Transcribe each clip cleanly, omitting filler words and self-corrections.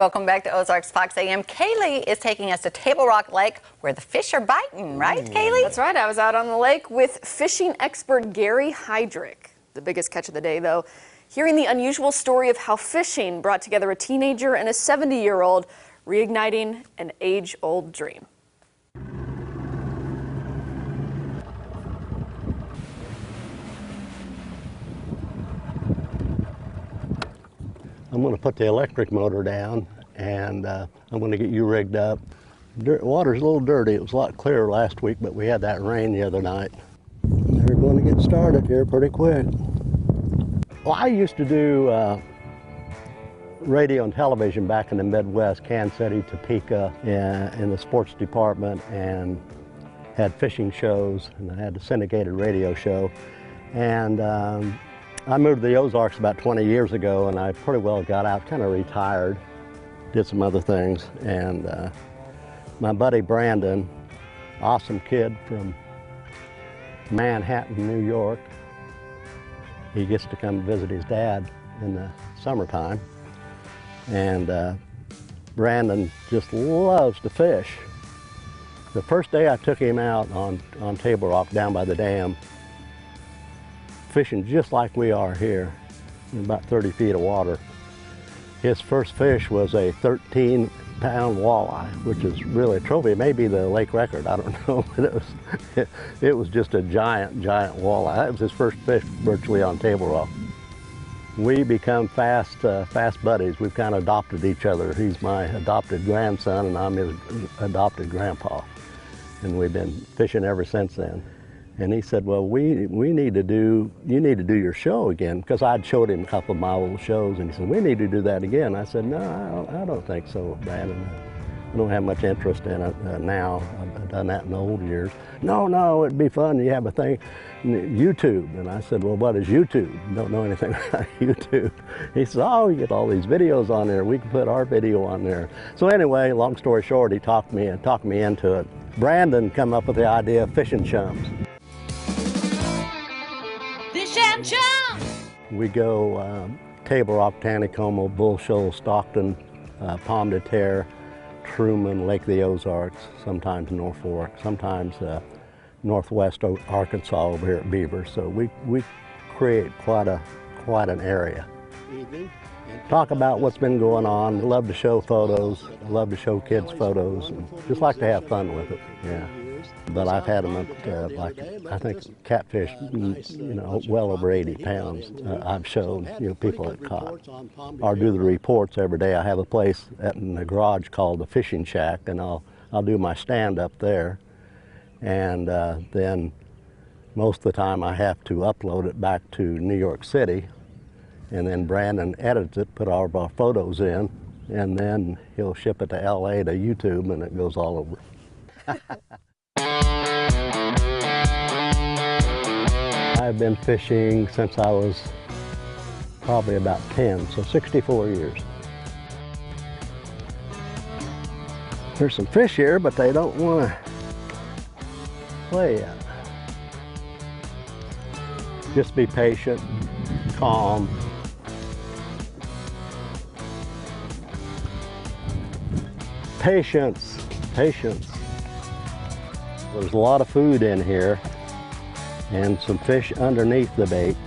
Welcome back to Ozarks Fox AM. Kaylee is taking us to Table Rock Lake where the fish are biting, right, Kaylee? That's right. I was out on the lake with fishing expert Gary Heydrich. The biggest catch of the day, though, hearing the unusual story of how fishing brought together a teenager and a 70-year-old, reigniting an age-old dream. I'm going to put the electric motor down and I'm going to get you rigged up. Water's a little dirty. It was a lot clearer last week, but we had that rain the other night. They're going to get started here pretty quick. Well, I used to do radio and television back in the Midwest, Kansas City, Topeka, in the sports department, and had fishing shows, and I had a syndicated radio show. And I moved to the Ozarks about 20 years ago, and I pretty well got out, kind of retired, did some other things. And my buddy Brandon, awesome kid from Manhattan, New York, he gets to come visit his dad in the summertime. And Brandon just loves to fish. The first day I took him out on Table Rock down by the dam, fishing just like we are here, in about 30 feet of water. His first fish was a 13-pound walleye, which is really a trophy. It may be the lake record, I don't know, but it was just a giant, giant walleye. That was his first fish virtually on Table Rock. We become fast buddies. We've kind of adopted each other. He's my adopted grandson and I'm his adopted grandpa. And we've been fishing ever since then. And he said, well, you need to do your show again, because I'd showed him a couple of my old shows, and he said, we need to do that again. I said, no, I don't think so, Brandon. I don't have much interest in it now. I've done that in the old years. No, it'd be fun. You have a thing, YouTube. And I said, well, what is YouTube? Don't know anything about YouTube. He said, oh, you get all these videos on there. We can put our video on there. So anyway, long story short, he talked me into it. Brandon came up with the idea of fishing chums. We go Table Rock, Taneycomo, Bull Shoal, Stockton, Pomme de Terre, Truman, Lake of the Ozarks, sometimes North Fork, sometimes northwest Arkansas over here at Beaver. So we create quite an area. Talk about what's been going on. Love to show photos. Love to show kids photos. And just like to have fun with it. Yeah. But I've had them at like, I think catfish, well over 80 pounds. I've shown people that caught. Or do the reports every day. I have a place in the garage called the Fishing Shack, and I'll do my stand up there. And then most of the time I have to upload it back to New York City. And then Brandon edits it, put all of our photos in, and then he'll ship it to LA to YouTube, and it goes all over. I've been fishing since I was probably about 10, so 64 years. There's some fish here, but they don't want to play yet. Just be patient, calm. Patience. There's a lot of food in here and some fish underneath the bait,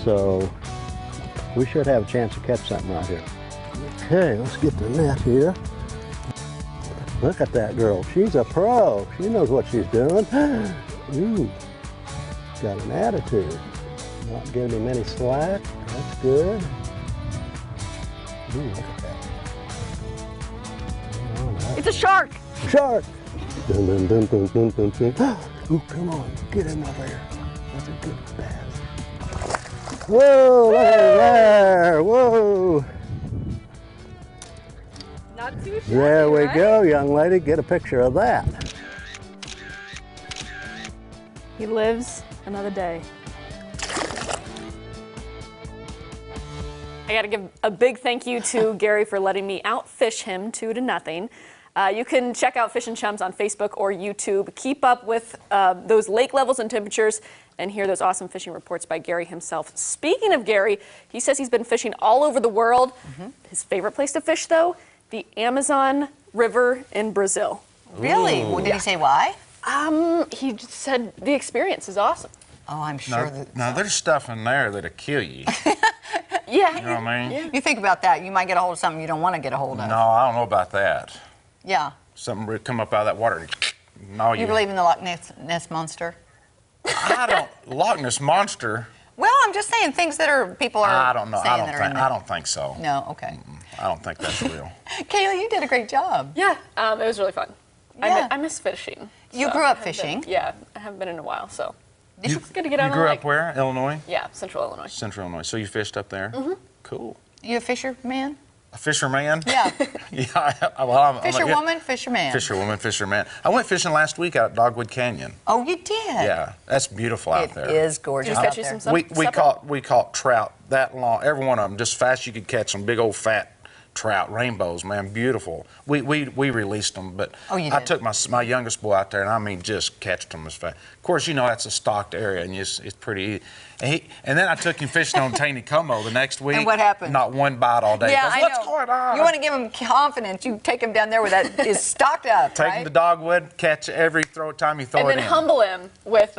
so we should have a chance to catch something right here. Okay, let's get the net here. Look at that girl. She's a pro. She knows what she's doing. Ooh, got an attitude. Not giving him any slack. That's good. Ooh, look at that. It's a shark! Shark! Dun, dun, dun, dun, dun, dun, dun. Ooh, come on, get him over here. That's a good bass. Whoa, look at there, whoa! Not too shabby, there we right? go, young lady, get a picture of that. He lives another day. I gotta give a big thank you to Gary for letting me outfish him 2-0. You can check out Fishin' Chums on Facebook or YouTube. Keep up with those lake levels and temperatures and hear those awesome fishing reports by Gary himself. Speaking of Gary, he says he's been fishing all over the world. His favorite place to fish, though, the Amazon River in Brazil. Really? Well, did he say why? He just said the experience is awesome. Oh, I'm sure Now there's stuff in there that'll kill you. Yeah. You know what I mean? Yeah. You think about that, you might get a hold of something you don't want to get a hold of. No, I don't know about that. Yeah. Something would come up out of that water and gnaw you. You believe in the Loch Ness Monster? I don't. Loch Ness Monster. Well, I'm just saying things that are people are I don't know. saying that are in there. I don't think so. No, okay. I don't think that's real. Kaylee, you did a great job. Yeah, it was really fun. Yeah. I miss fishing. You so grew up I haven't fishing? been- yeah, I haven't been in a while, so You, it's good to get out you on grew the up lake. where? Illinois? Yeah, Central Illinois. Central Illinois. So you fished up there? Cool. You a fisherman? A fisherman? Yeah. Yeah. Well, I'm Fisherwoman, fisherman. Fisherwoman, fisherman. I went fishing last week out at Dogwood Canyon. Oh, you did? Yeah, that's beautiful out It there. is gorgeous Did you out catch you there. some We caught trout that long, every one of them, just fast you could catch them, big old fat trout, rainbows, man, beautiful. We released them, but Oh, you I did? took my youngest boy out there, and I mean, just catched them as fast. Of course, you know that's a stocked area, and it's pretty easy. And then I took him fishing on Taney-Como the next week. And what happened? Not one bite all day. Yeah, He I goes, What's know. going on? You want to give him confidence. You take him down there where that is stocked up, Take right? him to Dogwood, catch every time you throw And it then in. humble him with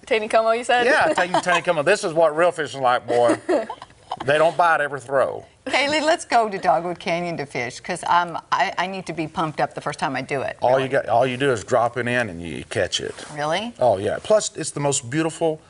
Taney-Como, you said? Yeah, take him to Taney-Como. This is what real fishing like, boy. They don't bite every throw. Kaylee, let's go to Dogwood Canyon to fish because I need to be pumped up the first time I do it. All you do is drop it in and you catch it. Really? Oh yeah. Plus, it's the most beautiful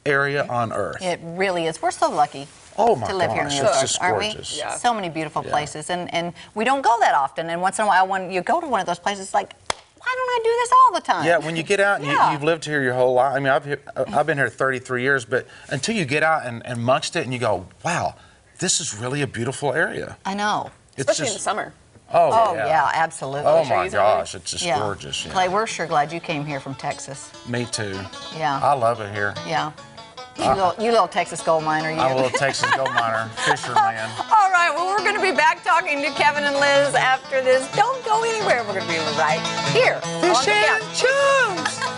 area on earth. It really is. We're so lucky Oh my to live here in gosh, the it's Ozarks, just aren't we? gorgeous. Yeah. So many beautiful places, and we don't go that often. And once in a while, when you go to one of those places, it's like, why don't I do this all the time? Yeah, when you get out, and Yeah. you've lived here your whole life. I mean, I've been here 33 years, but until you get out and amongst it, and you go, wow, this is really a beautiful area. I know. It's Especially in the just, summer. Oh, yeah, absolutely. Oh sure my he's gosh, it's just Yeah. gorgeous. Yeah. Clay, we're sure glad you came here from Texas. Me too. Yeah. I love it here. Yeah. You little Texas gold miner, you. I'm a little Texas gold miner, fisherman. All right, well, we're going to be back talking to Kevin and Liz after this. Don't go anywhere. We're going to be right here on the couch. Choose.